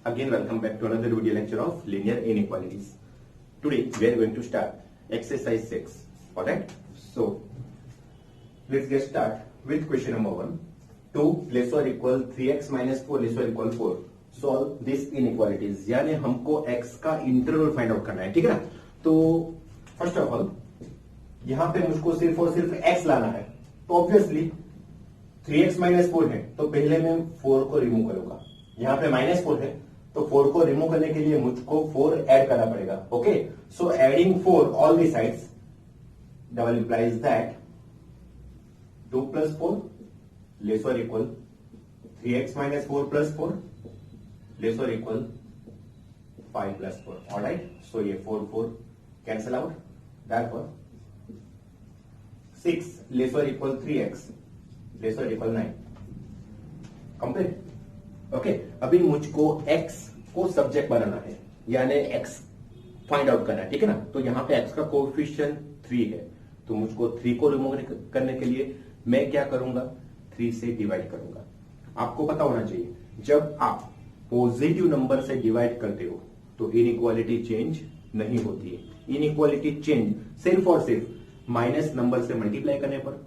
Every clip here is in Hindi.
Again, welcome back to another video lecture of linear inequalities. Today, we are going to start exercise 6. Alright? So, let's get started with question number 1. 2 less or equal 3x minus 4 less or equal 4. Solve this inequalities. यानी हमको x का इंटरवल फाइंड आउट करना है, ठीक है ना? तो फर्स्ट ऑफ ऑल यहां पे मुझको सिर्फ और सिर्फ x लाना है. तो ऑब्वियसली 3x माइनस 4 है, तो पहले मैं 4 को रिमूव करूंगा. यहां पे माइनस 4 है, तो 4 को रिमूव करने के लिए मुझको 4 ऐड करना पड़ेगा. Okay, so adding 4 all the sides double implies that 2 plus 4 less और equal 3x minus 4 plus 4 less और इक्वल 5 प्लस 4. ऑलराइट, सो ये 4 कैंसल आउट. दैटफॉर 6 लेस और इक्वल 3x लेस और इक्वल 9. कंप्लीट. ओके, अभी मुझको x को सब्जेक्ट बनाना है, यानी x फाइंड आउट करना है, ठीक है ना? तो यहां पे x का कोएफिशिएंट 3 है, तो मुझको 3 को रिमूव करने के लिए मैं क्या करूंगा, 3 से डिवाइड करूंगा. आपको पता होना चाहिए, जब आप पॉजिटिव नंबर से डिवाइड करते हो तो इनइक्वालिटी चेंज नहीं होती है. इनइक्वालिटी चेंज सिर्फ और सिर्फ माइनस नंबर से मल्टीप्लाई करने पर,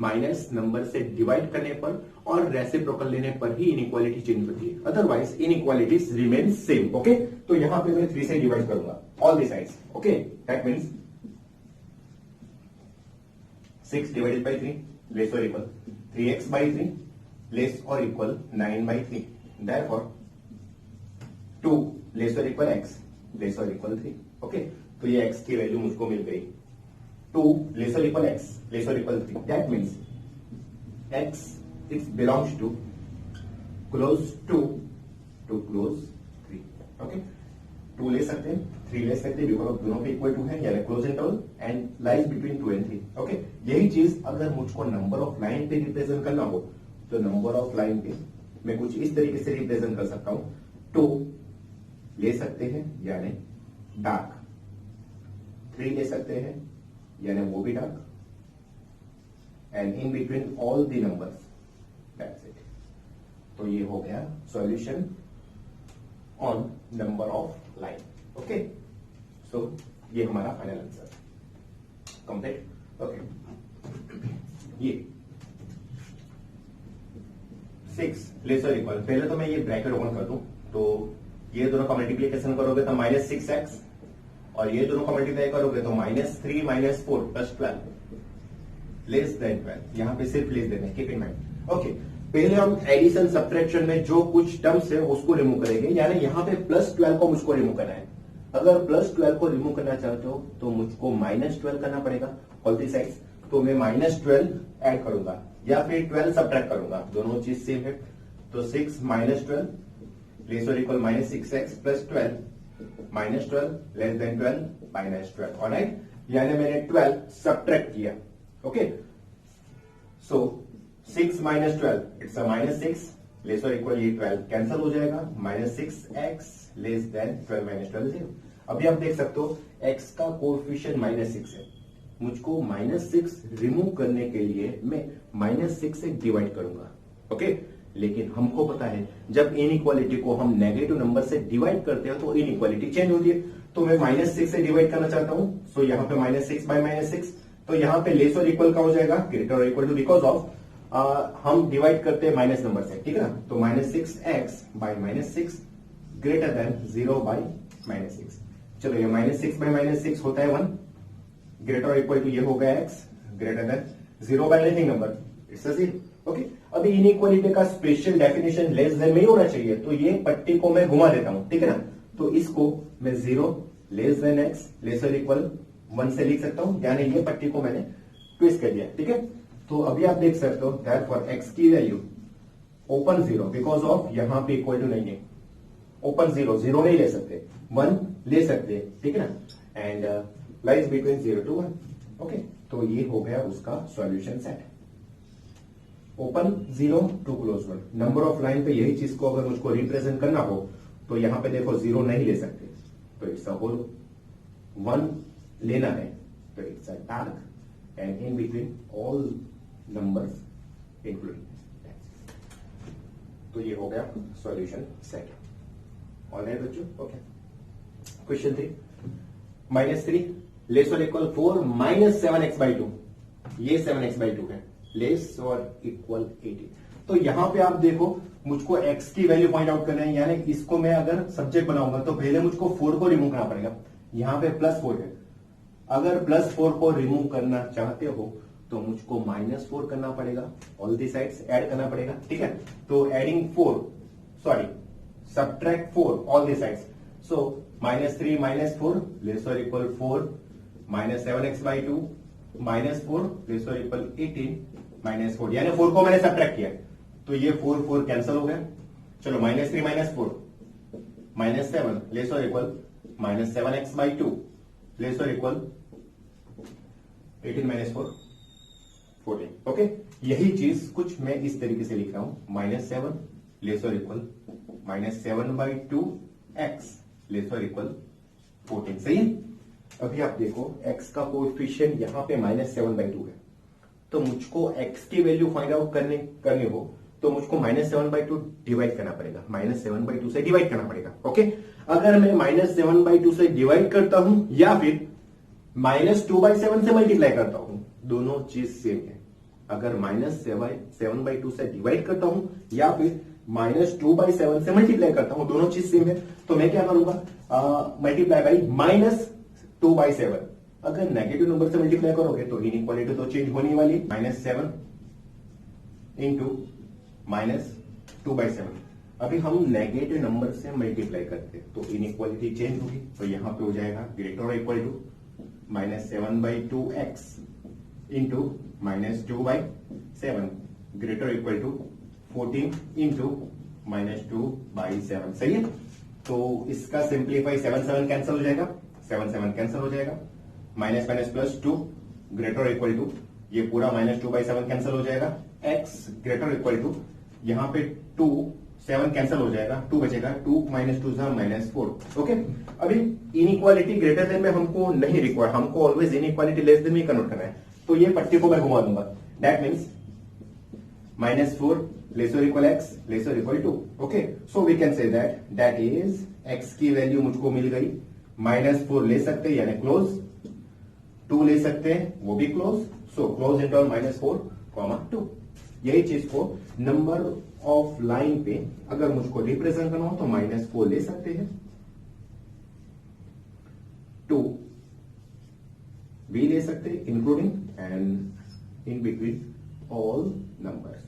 माइनस नंबर से डिवाइड करने पर और रेसिप्रोकल लेने पर ही इनइक्वालिटी चेंज होती है. Otherwise inequalities remain same. Okay, तो यहां पे मैं 3 से डिवाइड करूंगा all the sides. Okay, that means 6 divided bye 3 less और इक्वल 3x बाय 3 लेस और इक्वल 9 बाय 3. देयरफॉर 2 लेस और इक्वल x लेस और इक्वल 3. ओके, तो ये x की वैल्यू मुझको मिल गई. 2 less or equal x less or equal 3. That means x it belongs to close to close 3. Okay, 2 ले सकते हैं, 3 ले सकते हैं, बिकॉज दोनों पे इक्वल टू है, यानी close interval and lies between 2 and 3. Okay, यही चीज अगर मुझको नंबर ऑफ लाइन पे रिप्रेजेंट करना हो तो नंबर ऑफ लाइन पे मैं कुछ इस तरीके से रिप्रेजेंट कर सकता हूं. 2 ले सकते हैं यानी डार्क, 3 ले सकते हैं यानी वो भी dark, and in between all the numbers. That's it. तो ये हो गया solution on number of line. Okay, so ये हमारा फाइनल आंसर कंप्लीट. ओके, ये 6 लेस और इक्वल, पहले तो मैं ये ब्रैकेट ओपन कर दूं, तो ये दोनों का मल्टीप्लीकेशन करोगे तो -6x और ये दोनों का मल्टीप्लाई करोगे तो -3 - 4 + 12 लेस देन 12. यहां पे सिर्फ लेस देना है, कीप इन माइंड. ओके, पहले हम एडिशन सब्ट्रैक्शन में जो कुछ टर्म्स है उसको रिमूव करेंगे, यानी यहां पे +12 को मुझको रिमूव करना है. अगर +12 को रिमूव करना चाहते हो तो मुझको -12 करना पड़ेगा ऑल दी साइड्स. तो मैं -12 ऐड करूंगा या फिर 12 सब्ट्रैक्ट करूंगा, दोनों चीज सेम है. तो 6 - 12 लेस और equal -6x + 12 -12 less than 12 -12. Alright, यानी मैंने 12 सब्ट्रैक्ट किया. Okay, so 6 - 12 it's a -6 less और इक्वल, ये 12 कैंसिल हो जाएगा. -6x less than 12 - 12 0. अभी आप देख सकते हो x का कोएफिशिएंट -6 है. मुझको -6 रिमूव करने के लिए मैं -6 से डिवाइड करूंगा. ओके, लेकिन हमको पता है जब इनइक्वालिटी को हम नेगेटिव नंबर से डिवाइड करते हैं तो इनइक्वालिटी चेंज होती है. तो मैं -6 से डिवाइड करना चाहता हूं, सो यहां पे -6 बाय -6, तो यहां पे लेस और इक्वल का हो जाएगा ग्रेटर और इक्वल टू, बिकॉज ऑफ हम डिवाइड करते हैं माइनस नंबर से, ठीक है ना? तो -6x bye -6 greater than 0 bye -6. चलो, ये -6 बाय -6 होता है 1, ग्रेटर और इक्वल टू ये हो गया x greater than 0 by anything number, it's a 0. Okay, अभी इनइक्वालिटी का स्पेशल डेफिनेशन लेस देन में ही होना चाहिए, तो ये पट्टी को मैं घुमा देता हूं, ठीक है ना? तो इसको मैं 0 लेस देन x लेस और इक्वल 1 से लिख सकता हूं, यानी ये पट्टी को मैंने ट्विस्ट कर दिया, ठीक है? तो अभी आप देख सकते हो देयरफॉर x की वैल्यू ओपन 0, बिकॉज ऑफ यहां पे इक्वल टू नहीं है. ओपन 0 नहीं ले सकते, 1 ले सकते हैं, ठीक है ना? And lies between 0 to 1. Okay, तो ये हो गया उसका solution set. Open 0 to close 1. Number of line पे यही चीज को अगर मुझको रिप्रेजेंट करना हो तो यहां पे देखो 0 नहीं ले सकते, तो इट्स अ होल 1 लेना है, तो it's a dark and in between all numbers including. तो ये हो गया सॉल्यूशन सेट. ऑलराइट बच्चों, ओके। क्वेश्चन 3, -3 लेस और इक्वल 4 माइनस 7x/2, ये 7x/2 है, लेस और इक्वल 18। तो यहां पे आप देखो मुझको x की वैल्यू पॉइंट आउट करना है, यानी इसको मैं अगर सब्जेक्ट बनाऊंगा तो पहले मुझको 4 को रिमूव करना पड़ेगा। यहां पे +4 है, अगर +4 को रिमूव करना चाहते हो तो मुझको -4 करना पड़ेगा, ऑल दी साइड्स ऐड करना पड़ेगा, ठीक है। तो adding 4, sorry subtract 4 all the sides, so -3 -4 less और इक्वल 4 माइनस 7x/2 -4 लेस और इक्वल 18 -4, यानी 4 को मैंने सब्ट्रैक्ट किया तो ये 4 कैंसिल हो गया। चलो -3 -4 -7 लेस और इक्वल -7x/2 लेस और इक्वल 18 -4 14, ओके। यही चीज कुछ मैं इस तरीके से लिख रहा हूं, -7 लेस और इक्वल -7/2x लेस और इक्वल 14, सही है। अभी आप देखो x का कोएफिशिएंट यहां पे -7/2 है, तो मुझको x की वैल्यू फाइंड आउट करनी हो तो मुझको -7/2 डिवाइड करना पड़ेगा, -7/2 से डिवाइड करना पड़ेगा, ओके। अगर मैं -7/2 से डिवाइड करता हूं या फिर -2/7 से मल्टीप्लाई करता हूं, दोनों चीज सेम है। अगर -7/2 से डिवाइड करता हूं या फिर -2/7 से मल्टीप्लाई करता हूं, दोनों चीज सेम है, तो मैं क्या करूंगा, मल्टीप्लाई बाई -2/7। अगर नेगेटिव नंबर से मल्टीप्लाई करोगे तो इनइक्वालिटी तो चेंज होने वाली, -7 इंटू -2/7। अभी हम नेगेटिव नंबर से मल्टीप्लाई करते हैं तो इनइक्वालिटी चेंज होगी, तो यहां पे हो जाएगा ग्रेटर और equal to -7/2x into -2/7 greater equal to 14 into -2/7, सही है। तो इसका सिंप्लीफाई 7 कैंसिल हो जाएगा, 7 कैंसिल हो जाएगा, -+2 ग्रेटर इक्वल टू ये पूरा -2/7 कैंसिल हो जाएगा, x ग्रेटर इक्वल टू यहां पे 2 7 कैंसिल हो जाएगा, 2 बचेगा, 2 -2 -4, ओके। अभी इनइक्वालिटी ग्रेटर देन में हमको नहीं रिक्वायर्ड, हमको ऑलवेज इनइक्वालिटी लेस देन में कन्वर्ट करना है, तो ये पट्टी को मैं घुमा दूंगा, दैट मीन्स -4 लेस और इक्वल x लेस और equal 2, okay. So we can say that is x की वैल्यू मुझको मिल गई, -4 ले सकते हैं यानी क्लोज, 2 ले सकते हैं वो भी क्लोज, सो क्लोज इंटू -4, 2। यही चीज को नंबर ऑफ लाइन पे अगर मुझको रिप्रेजेंट करना हो तो -4 ले सकते हैं, 2 भी ले सकते हैं including and in between all numbers,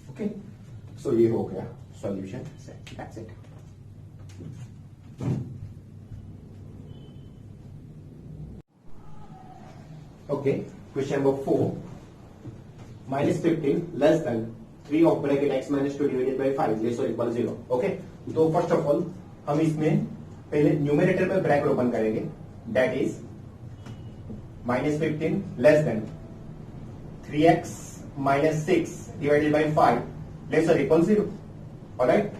okay. So ये हो गया solution set, that's it. Okay, question number 4, -15 less than 3 of bracket x -2 divided by 5 less और इक्वल 0, ओके। तो फर्स्ट ऑफ ऑल हम इसमें पहले न्यूमरेटर में ब्रैकेट ओपन करेंगे, that is -15 less than 3x -6 divided by 5 less और इक्वल 0, ऑलराइट।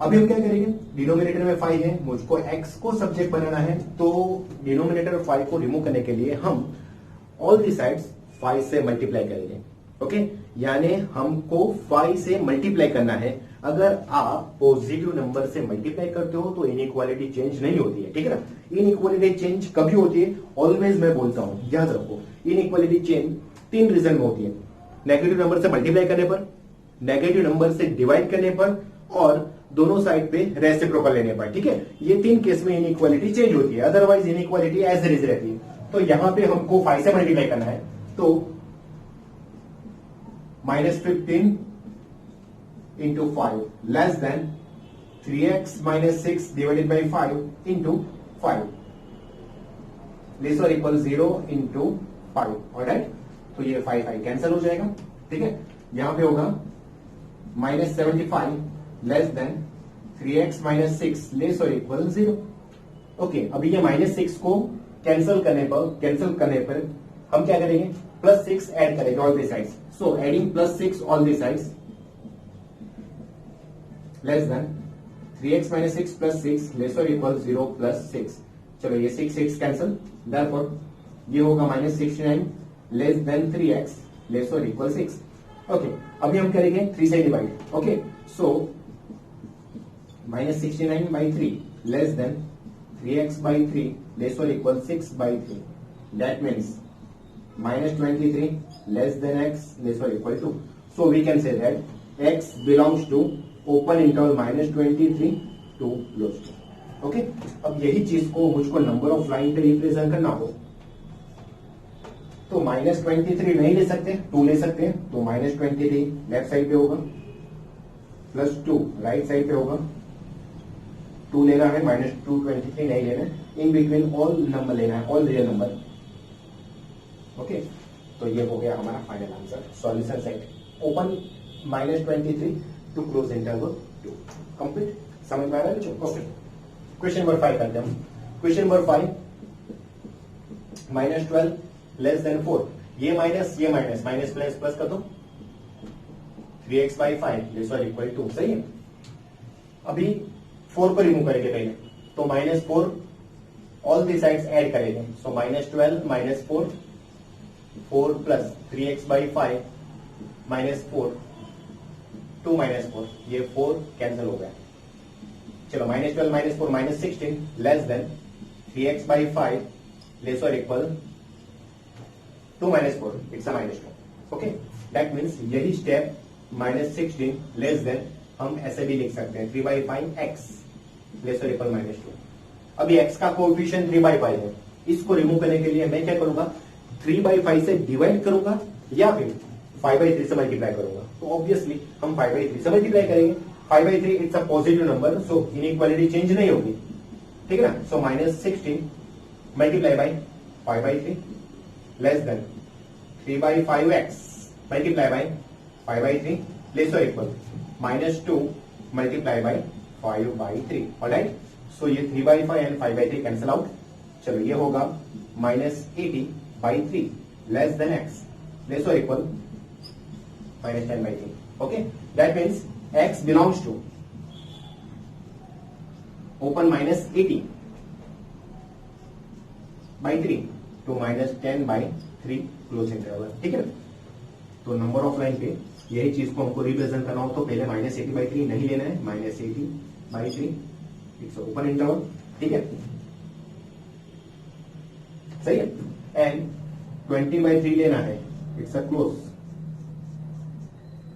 अभी हम क्या करेंगे, डिनोमिनेटर में 5 है, मुझको x को सब्जेक्ट बनाना है, तो डिनोमिनेटर 5 को रिमूव करने के लिए हम ऑल दी साइड्स 5 से मल्टीप्लाई करेंगे, ओके। यानी हमको 5 से मल्टीप्लाई करना है। अगर आप पॉजिटिव नंबर से मल्टीप्लाई करते हो तो इनइक्वालिटी चेंज नहीं होती है, ठीक है ना। इनइक्वालिटी चेंज कभी होती है, ऑलवेज मैं बोलता हूं, याद रखो, इनइक्वालिटी चेंज 3 रीजन में होती है, नेगेटिव नंबर से मल्टीप्लाई करने पर, नेगेटिव नंबर से डिवाइड करने पर और दोनों साइड पे रेसिप्रोकल लेने पर, ठीक है। ये 3 केस में इनइक्वालिटी चेंज होती है, otherwise inequality as it is रहती है। तो यहां पे हमको 5 से मल्टीप्लाई करना है, तो -15 into 5 less than 3x -6 divided by 5 into 5 less और इक्वल 0 इंटू 5, ऑलराइट। तो ये 5 कैंसिल हो जाएगा, ठीक है। यहां पे होगा -75 लेस देन 3x -6 लेस और इक्वल 0, ओके। अभी ये -6 को कैंसिल करने पर हम क्या करेंगे, +6 ऐड करेंगे all the sides, so adding +6 all the sides less than 3x -6 +6 less और इक्वल 0 +6। चलो ये 6 कैंसिल, देयरफॉर ये होगा -69 लेस देन 3x लेस और इक्वल 6, ओके। अभी हम करेंगे 3 से डिवाइड, ओके। सो -69/3 लेस देन 3x/3 लेस और equal 6/3. That means -23 less than x less or equal to. So we can say that x belongs to open interval -23 to close to. Okay? अब यही चीज को मुझको नंबर ऑफ लाइन पे रिप्रेजेंट करना हो तो -23 नहीं ले सकते, 2 ले सकते हैं. तो -23 लेफ्ट साइड पे होगा +2 राइट साइड पे होगा. 2 लेना है, -223 नहीं लेना है. इन बिटवीन ऑल नंबर लेना है, ऑल रियल नंबर. ओके, तो ये हो गया हमारा final answer. Solution set open -23 to close interval 2. Complete. समझ में आ रहा है बच्चों? ओके, क्वेश्चन नंबर 5 करते हैं हम. Question number 5 -12 less than 4. ये माइनस प्लस प्लस कर दो. 3x/5 लेस और इक्वल टू. सही है. अभी 4 को रिमूव करेंगे पहले, तो -4 ऑल दी साइड्स ऐड करेंगे. सो -12 -4 4 प्लस 3x/5 -4 2 -4. ये 4 कैंसिल हो गया. चलो -12 -4 -16 लेस देन 3x/5 लेस और equal 2 -4. It's a -2. Okay, that means यही स्टेप -16 लेस देन हम ऐसे भी लिख सकते हैं 3/5x लेस और इक्वल -2. अभी x का कोएफिशिएंट 3/5 है. इसको रिमूव करने के लिए मैं क्या करूंगा, 3/5 से डिवाइड करूंगा या फिर 5/3 से मल्टीप्लाई करूंगा. तो ऑब्वियसली हम 5/3 से मल्टीप्लाई करेंगे. 5/3 it's a positive number, so inequality change नहीं होगी. ठीक है ना. सो -16 multiply by 5/3 less than 3/5x multiply by 5/3 less और equal -2 multiply by 5/3. Alright. So ये 3/5 एंड 5/3 कैंसिल आउट. चलो ये होगा -80/3 लेस देन x लेस और equal -10/3. Okay, that means x belongs to open -80/3 to -10/3 close interval. ठीक है. तो नंबर ऑफ लाइन पे यही चीज को हमको रिप्रेजेंट करना हो तो पहले -80/3 नहीं लेना है. -80/3 इट्स ओपन इंटरवल. ठीक है, सही है. एंड 20/3 लेना है. इट्स अ क्लोज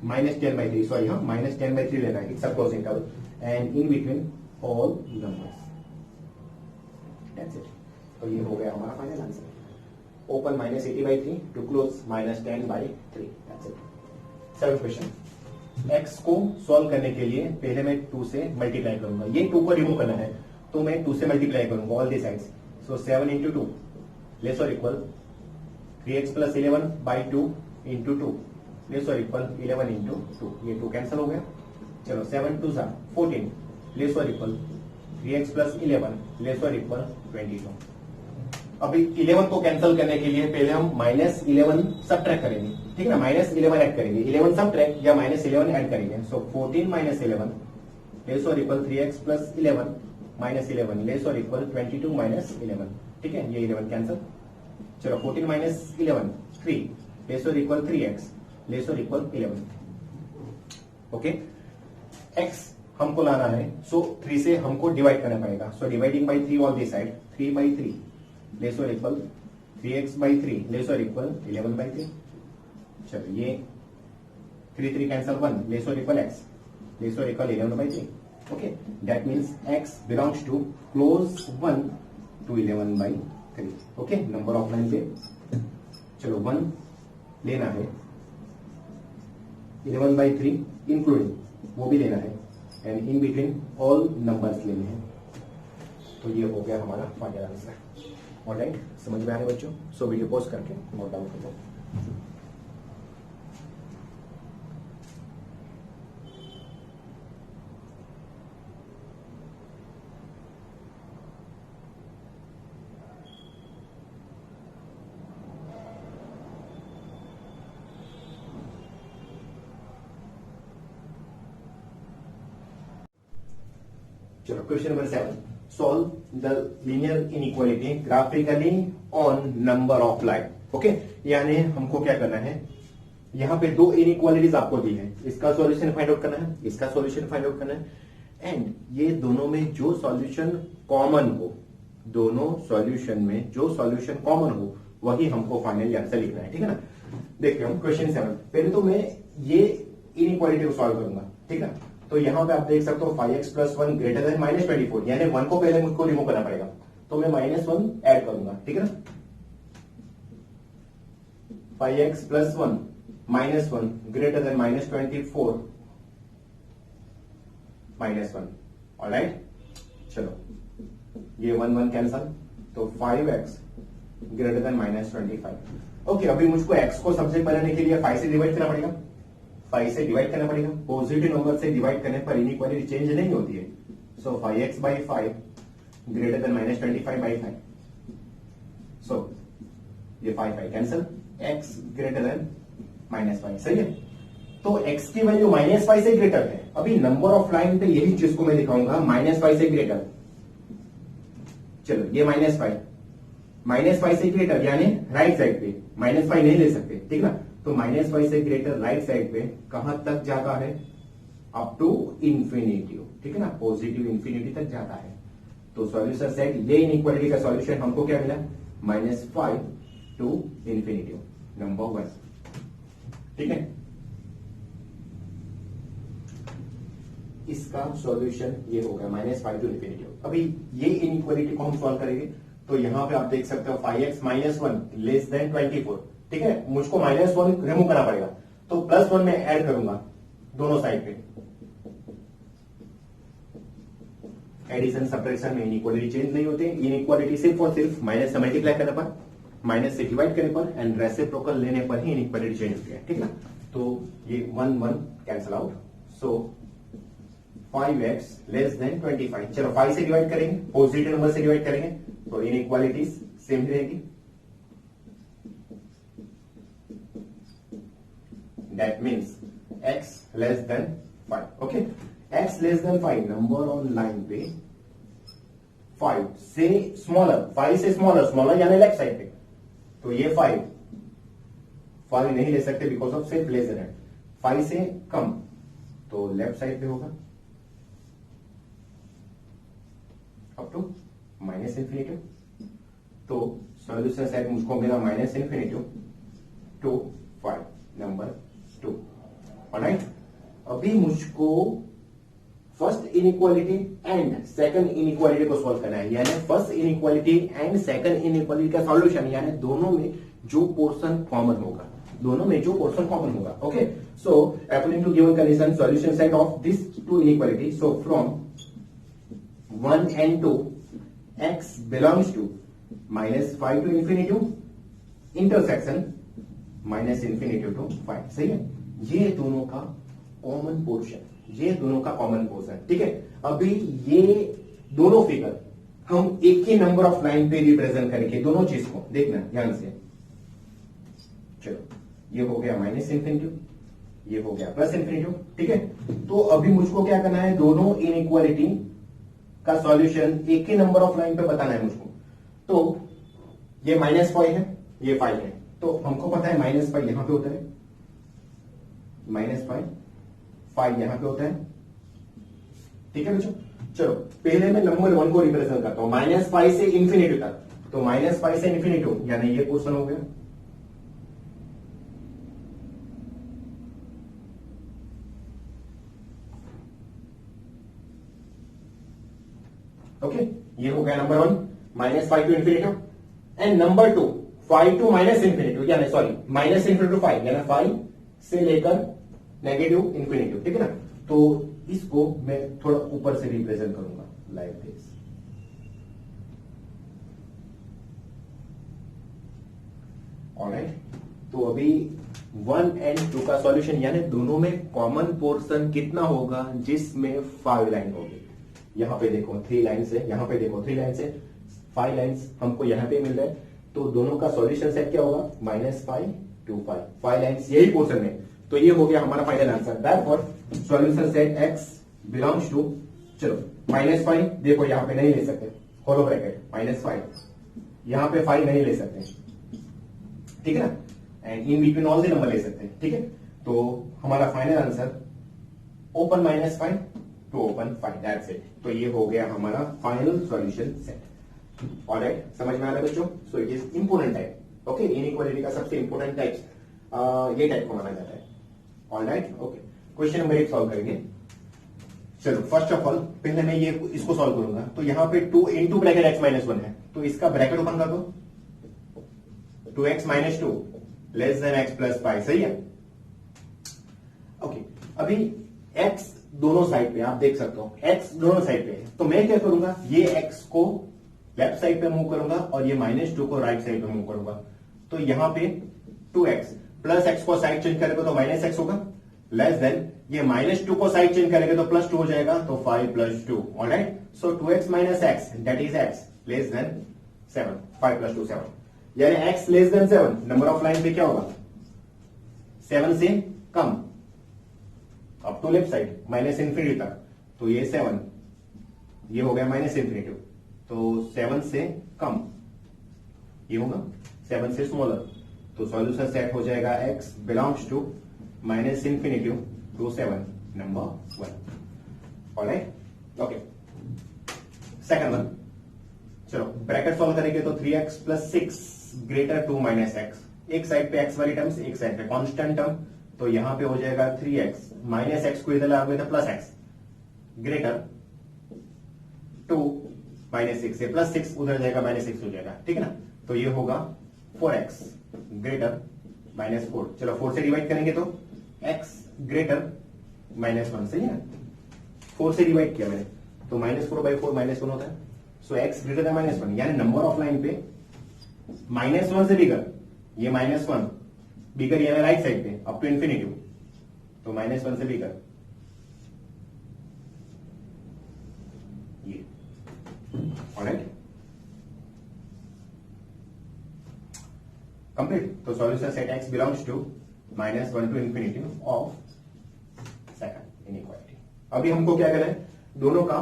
-10/3 सॉरी हाँ -10/3 लेना है. It's a close interval and in between all numbers. That's it. तो ये हो गया हमारा final answer. Open -80/3 to close -10/3. That's it. 7th question. x को सॉल्व करने के लिए पहले मैं 2 से मल्टीप्लाई करूंगा. ये 2 को रिमूव करना है तो मैं 2 से मल्टीप्लाई करूंगा all the sides. So 7 × 2 less और इक्वल 3x + 11/2 × 2 लेस और इक्वल 11 × 2. ये 2 कैंसिल हो गया. चलो 7 2 14 लेस और इक्वल 3x + 11 लेस और इक्वल 22. अभी 11 को कैंसिल करने के लिए पहले हम -11 सबट्रैक्ट करेंगे. ठीक है ना. -11 ऐड करेंगे. 11 सबट्रैक्ट या -11 ऐड करेंगे. सो 14 - 11 लेस और इक्वल 3x + 11 -11 लेस और इक्वल 22 - 11. ठीक है, ये 11 कैंसिल. चलो 14 - 11 3 लेस और इक्वल 3x लेस और इक्वल 11. ओके, x हमको लाना है. सो 3 से हमको डिवाइड करना पड़ेगा. So dividing by 3 on this side 3/3 less और इक्वल 3x/3 लेस और इक्वल 11/3. चलो ये 3 कैंसिल 1 लेस और इक्वल x लेस और equal 11/3. Okay, that means x belongs to close 1 to 11/3. Okay, number of line पे चलो 1 लेना है. 11/3 इंक्लूडिंग वो भी लेना है and in between all numbers लेने हैं. तो ये हो गया हमारा फाइनल आंसर. ऑलराइट, समझ में आ रहे बच्चों? सो वीडियो पॉज करके नोट डाउन कर लो. चलो question number 7. Solve the linear inequality graphically on number of line. Okay, यानी हमको क्या करना है, यहाँ पे 2 इनइक्वालिटीज आपको दी है. इसका सॉल्यूशन फाइंड आउट करना है, इसका सॉल्यूशन फाइंड आउट करना है. एंड ये दोनों में जो सॉल्यूशन कॉमन हो, दोनों सॉल्यूशन में जो सॉल्यूशन कॉमन हो वही हमको फाइनली आंसर लिखना है, ठीक है ना। देखते हैं क्वेश्चन 7। पहले तो मैं ये इनइक्वालिटी को सॉल्व करूंगा, ठीक है। तो यहां पे आप देख सकते हो 5x प्लस 1 ग्रेटर देन -24, यानी 1 को पहले मुझको रिमूव करना पड़ेगा, तो मैं -1 ऐड करूंगा, ठीक है ना। 5x plus 1 -1 greater than -24 -1, alright. चलो ये 1 कैंसल, तो 5x ग्रेटर देन -25। ओके, अभी मुझको x को सबसे बनाने के लिए 5 से डिवाइड करना पड़ेगा, 5 से डिवाइड करना पड़ेगा। पॉजिटिव नंबर से डिवाइड करने पर इनइक्वालिटी चेंज नहीं होती है। सो 5x by 5 greater than -25 by 5, सो ये 5 कैंसल, x ग्रेटर देन -5, सही है। तो x की वैल्यू -5 से ग्रेटर है। अभी नंबर ऑफ लाइन पे यही चीज को मैं दिखाऊंगा, -5 से ग्रेटर। चलो ये -5 से ग्रेटर यानी राइट साइड पे, -5 नहीं ले सकते, ठीक ना। तो -5 से ग्रेटर राइट साइड पे कहां तक जाता है, अप टू इंफिनिटी, ठीक है ना, पॉजिटिव इंफिनिटी तक जाता है। तो सॉल्यूशन सेट, ये इनइक्वालिटी का सॉल्यूशन हमको क्या मिला, -5 टू इंफिनिटी, नंबर 1, ठीक है। इसका सॉल्यूशन ये हो गया -5 टू इंफिनिटी। अभी ये इनइक्वालिटी को हम सॉल्व करेंगे, तो यहां पे आप देख सकते हो 5x माइनस 1 लेस देन 24, ठीक है। मुझको -1 रिमूव करना पड़ेगा, तो +1 में ऐड करूंगा दोनों साइड पे। एडिशन सब्ट्रैक्शन में इनइक्वालिटी चेंज नहीं होते, इनइक्वालिटी सिर्फ और सिर्फ माइनस से मल्टीप्लाई करने पर, माइनस से डिवाइड करने पर एंड रेसिप्रोकल लेने पर ही इनइक्वालिटी चेंज होती है, ठीक है। तो ये 1 कैंसल आउट, सो 5x लेस देन 25। चलो 5 से डिवाइड करेंगे, पॉजिटिव नंबर से डिवाइड करेंगे, तो इनइक्वालिटीज सेम रहेगी। That means x less then 5, okay. x less then 5 number on line पे 5 से स्मॉलर, 5 से स्मॉलर यानी लेफ्ट साइड पे, तो ये 5 नहीं ले सकते बिकॉज ऑफ सिर्फ लेस देन। 5 से कम तो लेफ्ट साइड पे होगा अप टू -इंफिनिटी। तो सॉल्यूशन सेट मुझको मिला -इंफिनिटी टू 5, नंबर 2, ऑलराइट। अभी मुझको first inequality and second inequality को सॉल्व करना है, यानी first inequality and second inequality का सॉल्यूशन, यानी दोनों में जो पोर्शन कॉमन होगा, दोनों में जो पोर्शन कॉमन होगा, okay. So according to given condition solution set of this two inequality, so from 1 and 2 x belongs to -5 to infinity intersection -infinity to 5, सही है। ये दोनों का कॉमन पोर्शन, ये दोनों का कॉमन पोर्शन, ठीक है। अभी ये दोनों फिगर हम एक ही नंबर ऑफ लाइन पे रिप्रेजेंट करेंगे, दोनों चीज को देखना ध्यान से। चलो ये हो गया -इंफिनिटी, ये हो गया +इंफिनिटी, ठीक है। तो अभी मुझको क्या करना है, दोनों इनइक्वालिटी का सॉल्यूशन एक ही नंबर ऑफ लाइन पे बताना है मुझको। तो ये -5 है, ये 5 है, तो हमको पता है -5 यहां पे होता है, -5 यहां पे होता है, ठीक है बच्चों। चलो पहले मैं नंबर 1 को रिप्रेजेंट करता हूं, -5 से इंफिनिटी तक, तो -5 से इंफिनिटी यानी ये पोर्शन हो गया, ओके। ये हो गया number 1 -5 to infinity, and number 2 5 to -minus infinity, यानी सॉरी -इंफिनिटी टू 5, यानी 5 से लेकर नेगेटिव इंफिनिटी, ठीक है ना। तो इसको मैं थोड़ा ऊपर से रिप्रेजेंट करूंगा लाइक दिस, ऑलराइट। तो अभी 1 and 2 का सॉल्यूशन, यानी दोनों में कॉमन पोर्शन कितना होगा, जिसमें 5 लाइन होगी। यहां पे देखो 3 लाइन्स है, यहां पे देखो 3 लाइन्स है, 5 लाइन्स हमको यहां पे मिल रहा है। तो दोनों का सॉल्यूशन सेट क्या होगा, -5 to 5 लाइन्स यही पोर्शन है। तो ये हो गया हमारा final answer. Therefore solution set x belongs to, चलो -5 देखो यहां पे नहीं ले सकते, होलो ब्रैकेट -5, यहां पे 5 नहीं ले सकते, ठीक है ना, and in between all the number ले सकते हैं, ठीक है। तो हमारा final answer open -5 to open 5, that's it. तो ये हो गया हमारा फाइनल सॉल्यूशन सेट। ऑलराइट, समझ में आ रहा है बच्चों? So it is important type. Okay, inequality का सबसे इंपोर्टेंट टाइप ये टाइप को माना जाता है। Alright, okay. Question number 1 solve करेंगे। चलो, फर्स्ट ऑफ ऑल पहले मैं ये इसको सॉल्व करूंगा। तो यहां पे 2 इंटू ब्रैकेट x माइनस 1 है, तो इसका ब्रैकेट ओपन कर दो। 2x minus 2 less than x plus 5, सही है? ओके, अभी x दोनों साइड पे आप देख सकते हो, x दोनों साइड पे है, तो मैं क्या करूंगा, ये x को लेफ्ट साइड पे मूव करूंगा और ये -2 को राइट साइड पे मूव करूंगा। तो यहां पे 2x प्लस x को साइड चेंज करेगा तो -x होगा, लेस देन ये -2 को साइड चेंज करेंगे तो +2 हो जाएगा, तो 5 + 2। Alright, so 2x minus x that is x less than 7, 5 + 2 7, यानी x less than 7 number of line पे क्या होगा, 7 से कम, up to left side minus infinity तक। तो ये 7, ये हो गया -∞, तो 7 से कम ये होगा 7 से स्मॉलर। तो सॉल्यूशन सेट हो जाएगा x belongs to -∞ to 7, number 1। Alright, okay. Second one, चलो ब्रैकेट सॉल्व करेंगे तो 3x + 6 ग्रेटर टू -x, एक साइड पे x वाली टर्म्स, एक साइड पे कांस्टेंट टर्म, तो यहां पे हो जाएगा 3x -x को इधर लाओगे तो +x ग्रेटर टू -6 से +6 उधर जाएगा -6 हो जाएगा, ठीक है ना? तो ये होगा 4x ग्रेटर -4। चलो 4 से डिवाइड करेंगे तो x ग्रेटर -1, सही है ना? 4 से डिवाइड किया मैंने तो -4/4 -1 होता है। सो x ग्रेटर देन -1, यानी नंबर ऑफ लाइन पे -1 से बिगर, ये -1 बिगर यानी राइट साइड पे अप टू इंफिनिटी, तो -1 से बिगर ये। Alright, complete. तो solution set x belongs to -1 to infinity of second inequality. अभी हमको क्या करना है, दोनों का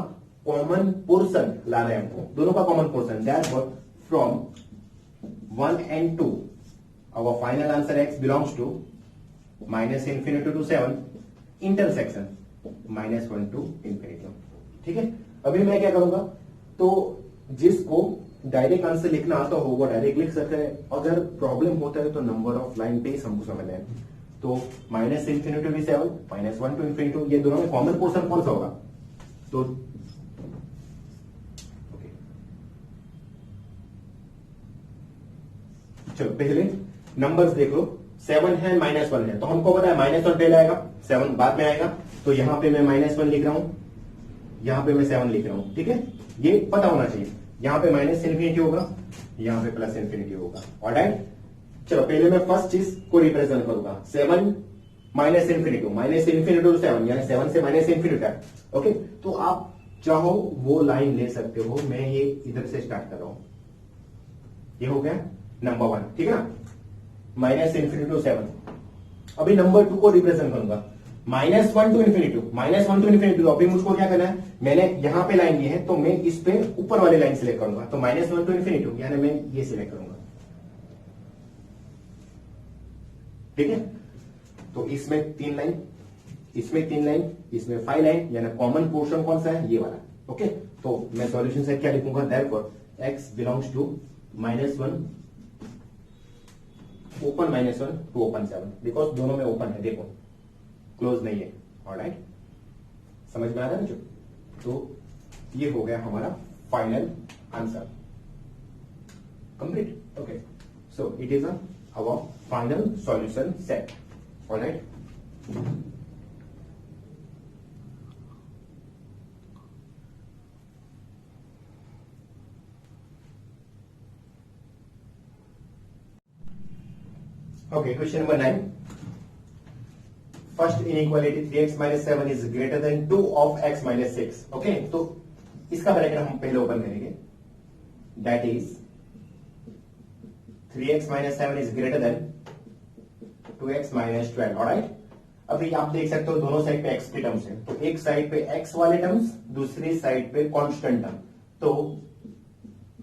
कॉमन पोर्शन लाना है हमको, दोनों का common portion, therefore from 1 and 2 our final answer x belongs to -∞ to 7 intersection -1 to ∞। ठीक है, अभी मैं क्या करूंगा, तो जिसको डायरेक्ट आंसर लिखना आता हो वो डायरेक्ट लिख सकते हैं, अगर प्रॉब्लम होता है तो नंबर ऑफ लाइन पे ही हमको समझना है। तो -∞ to 7, -1 to ∞, ये दोनों में कॉमन पोर्शन कौन सा होगा, तो चलो पहले नंबर्स देख लो, 7 है -1 है, तो हमको पता है -1 पहले आएगा, 7 बाद में आएगा। तो यहां पे मैं -1 लिख रहा हूं, यहां पे मैं 7 लिख रहा हूं, ठीक है, ये पता होना चाहिए। यहां पे -∞ होगा, यहां पे +∞ होगा। ऑलराइट, चलो पहले मैं फर्स्ट चीज को रिप्रेजेंट करूंगा, 7 -∞ टू 7, यानी 7 से -∞ तक। ओके, तो आप चाहो वो लाइन ले सकते हो, मैं ये इधर से स्टार्ट कर रहा हूं, ये हो गया नंबर 1, ठीक है ना, -∞ टू 7। अभी नंबर 2 को रिप्रेजेंट करूंगा, -1 टू ∞, तो अभी मुझको क्या करना है, मैंने यहां पे लाइन ली है तो मैं इस पे ऊपर वाली लाइन सिलेक्ट करूंगा, तो -1 टू ∞, यानी मैं ये सिलेक्ट करूंगा, ठीक है। तो इसमें 3 लाइन, इसमें 3 लाइन, इसमें 5 लाइन, यानी कॉमन पोर्शन कौन सा है, ये वाला। ओके, तो मैं सॉल्यूशन से क्या लिखूंगा, therefore x belongs to -1 open -1 to open 7, because दोनों में ओपन है, देखो क्लोज नहीं है। ऑलराइट, समझ में आ रहा है जो? तो ये हो गया हमारा final answer, complete. Okay, so it is our final solution set. All right. Okay, question number 9. First inequality 3x minus 7 is greater than 2 of x minus 6. Okay, तो इसका ब्रैकेट हम पहले ओपन करेंगे, that is 3x minus 7 is greater than 2x minus 12. Alright, अभी आप देख सकते हो दोनों साइड पे x के टर्म्स हैं, तो एक साइड पे x वाले टर्म्स, दूसरी साइड पे कांस्टेंट टर्म। तो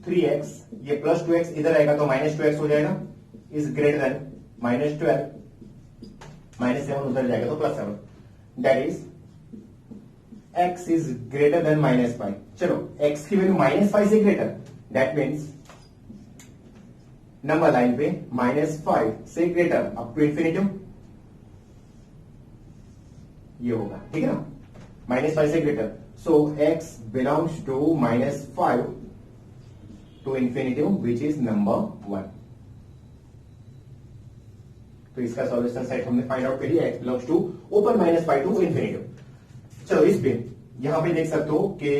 3x ये +2x इधर आएगा तो -2x हो जाएगा, इज ग्रेटर देन -12, -7 उधर जाएगा तो +7, that is x is greater than -5। चलो x की वैल्यू -5 से greater, that means number line पे -5 से ग्रेटर अप टू इंफिनिटी ये होगा, ठीक है ना, -5 से greater. So x belongs to -5 to infinity which is number 1। तो इसका सॉल्यूशन सेट हमने फाइंड आउट कर लिया, x belongs to open -5 to infinity. चलो इस पे यहां पे देख सकते हो कि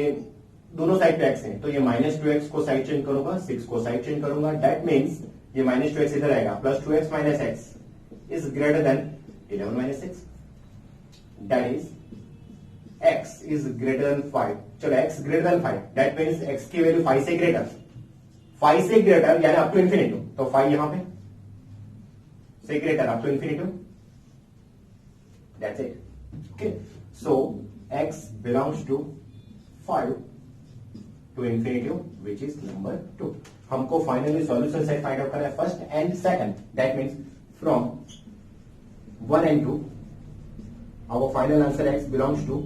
दोनों साइड पे x है, तो ये -2x को साइड चेंज करूंगा, 6 को साइड चेंज करूंगा, दैट मीन्स ये -2x इधर आएगा, +2x - x is greater than 11 - 6, that is x is greater than 5। चलो x greater then 5, that means x की वैल्यू 5 से ग्रेटर, 5 से ग्रेटर यानी अप टू इंफिनिटी, तो 5 यहां पे से greater up to infinity, that's it. Okay, so x belongs to 5 to infinity which is number 2। हमको finally solution set find out करना है, first and second, that means from 1 and 2 our final answer x belongs to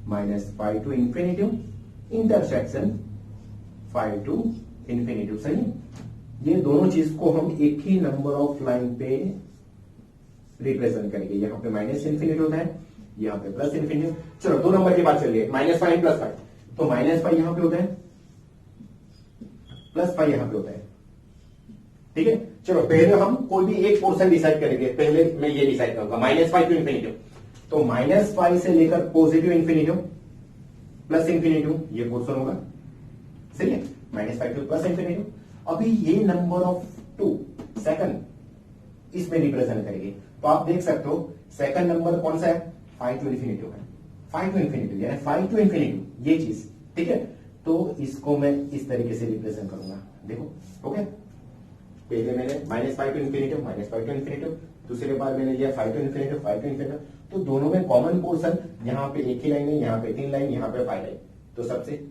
-5 to infinity intersection 5 to infinity। सही, ये दोनों चीज को हम एक ही नंबर ऑफ लाइन पे रिप्रेजेंट करेंगे, यहां पे -इंफिनिटी होता है, यहां पे +इंफिनिटी। चलो दो नंबर की बात चल रही है, -5 +5, तो -5 यहां पे होता है, +5 यहां पे होता है, ठीक है। चलो पहले हम कोई भी एक पोर्शन डिसाइड करेंगे, पहले मैं ये डिसाइड करूंगा -5 टू इंफिनिटी, तो -5 से लेकर पॉजिटिव इंफिनिटी प्लस इंफिनिटी ये पोर्शन होगा, सही है, -5 टू प्लस इंफिनिटी। अभी ये नंबर ऑफ 2 सेकंड इसमें रिप्रेजेंट करेंगे, तो आप देख सकते हो सेकंड नंबर कौन सा है, 5 टू इंफिनिटी है, 5 टू इंफिनिटी यानी 5 टू इंफिनिटी ये चीज, ठीक है। तो इसको मैं इस तरीके से रिप्रेजेंट करूंगा, देखो, ओके। पहले मैंने -5 टू इंफिनिटी, -5 टू इंफिनिटी, दूसरे बार मैंने लिया 5 टू इंफिनिटी, 5 टू इंफिनिटी, तो दोनों में कॉमन पोर्शन, यहाँ पे एक ही लाइन है, यहाँ पे 3 लाइन, यहाँ पे 5 लाइन, तो सबसे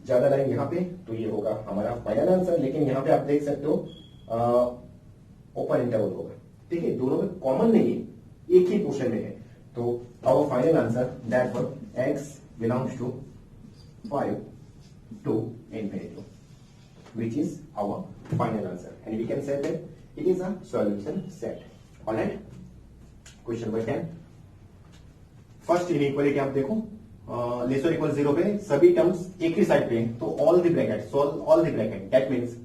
ज्यादा लाइन यहाँ पे, तो ये होगा हमारा फाइनल आंसर। लेकिन यहाँ पे आप देख सकते हो ओपन इंटरवल होगा, ठीक है, दोनों में कॉमन नहीं है, एक ही पोर्शन में है। तो our final answer therefore x belongs to 5 to infinity which is our final answer and we can say that it is a solution set। alright, question number 10, first inequality आप देखो, लेस और इक्वल 0 पे सभी टर्म्स एक ही साइड पे हैं, तो all the bracket solve all the bracket, that means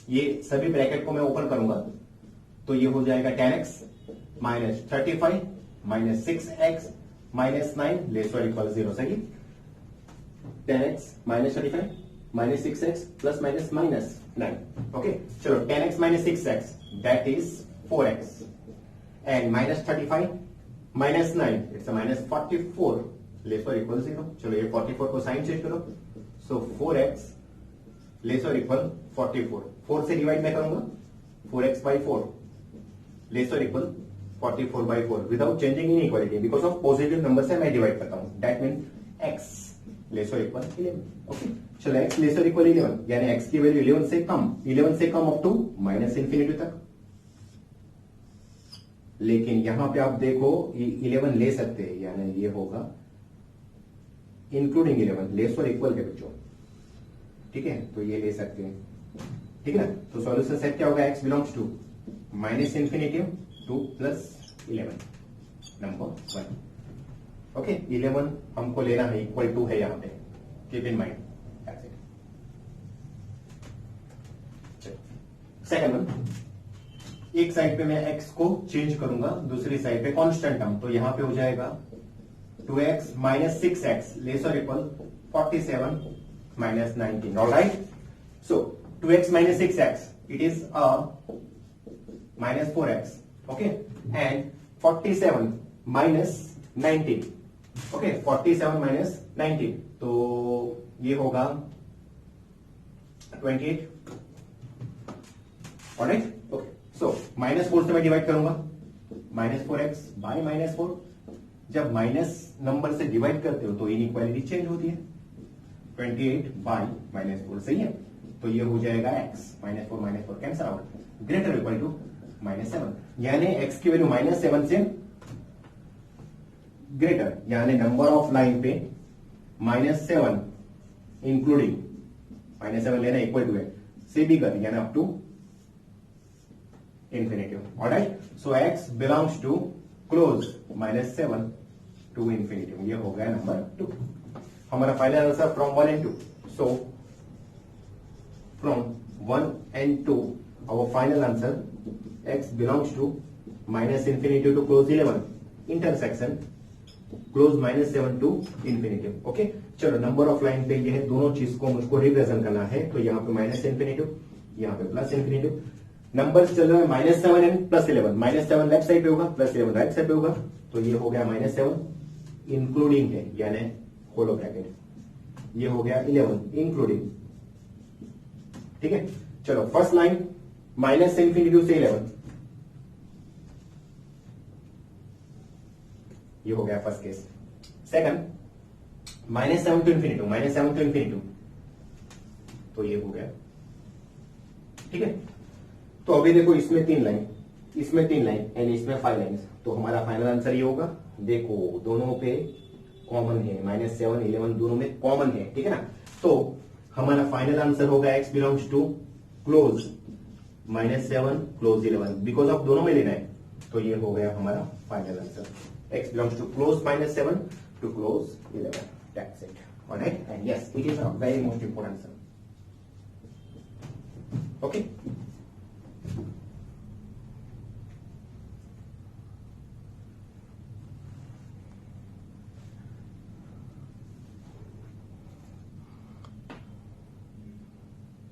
ये सभी ब्रैकेट को मैं ओपन करूंगा तो ये हो जाएगा 10x -35 -6x -9 लेस और इक्वल 0, सही। 10x -35 -6x plus -9, okay. चलो 10x -6x that is 4x and -35 -9 it's -44 less और इक्वल 0। चलो ये 44 को साइन चेंज करो, सो 4x लेस और इक्वल 44, 4 से डिवाइड मैं करूंगा 4x/4 लेस और equal 44/4 without changing in equality, because of positive number से मैं डिवाइड करता हूं, दैट मीन x लेस और इक्वल 11, ओके। चलो x लेस और इक्वल 11 यानी x की वैल्यू 11 से कम अप टू -इंफिनिटी तक। लेकिन यहां पे आप देखो 11 ले सकते हैं, यानी ये होगा इंक्लूडिंग 11 लेस और इक्वल के बच्चों, ठीक है, तो ये ले सकते हैं, ठीक है ना। तो सॉल्यूशन सेट क्या होगा, x belongs to -infinity to +11 number 1, okay. 11 हमको लेना है, इक्वल टू है यहां पे, keep in mind, that's it. Second one, एक साइड पे मैं x को चेंज करूंगा, दूसरी साइड पे कांस्टेंट टर्म, तो यहां पे हो जाएगा 2x -6x लेस और equal 47 -19, alright. So 2x -6x it is -4x, okay, and 47 -19, okay, 47 -19, तो ये होगा 28, ऑलराइट, ओके। सो -4 से मैं डिवाइड करूंगा, -4x बाय -4, जब माइनस नंबर से डिवाइड करते हो तो इनइक्वालिटी चेंज होती है, 28 बाय -4, सही है। तो ये हो जाएगा x -4 cancel out, greater equal to -7, यानी x की वैल्यू -7 से ग्रेटर, यानी नंबर ऑफ लाइन पे -7 इंक्लूडिंग -7 लेना इक्वल टू है से बिगर यानी up to infinity. Alright, so x belongs to close -7 to infinity. ये हो गया नंबर 2 हमारा final answer from 1 and 2। So from 1 and 2 our final answer x belongs to -infinity to close 11 intersection close -7 to infinity। Okay, चलो नंबर ऑफ लाइन पे ये है, दोनों चीज को मुझको रिप्रेजेंट करना है। तो यहाँ पे -infinity, यहाँ पे +infinity। नंबर चल रहा है -7 एंड +11। -7 लेफ्ट साइड पे होगा, +11 राइट साइड पे होगा। तो ये हो गया -7 इंक्लूडिंग है यानी होलो ब्रैकेट। ये हो गया 11 इंक्लूडिंग। ठीक है, चलो फर्स्ट लाइन -infinity से 11, ये हो गया first case. Second -7 to infinity, तो ये हो गया। ठीक है, तो अभी देखो इसमें 3 लाइन, इसमें 3 लाइन एंड इसमें 5 लाइन। तो हमारा फाइनल आंसर ये होगा। देखो दोनों पे कॉमन है, -7 11 दोनों में कॉमन है। ठीक है ना, तो हमारा फाइनल आंसर होगा x belongs to close -7 close 11 because of दोनों में लेना है। तो ये हो गया हमारा final answer, x belongs to close -7 to close 11। That's it. Alright, and yes, it is a very most important sum. Okay.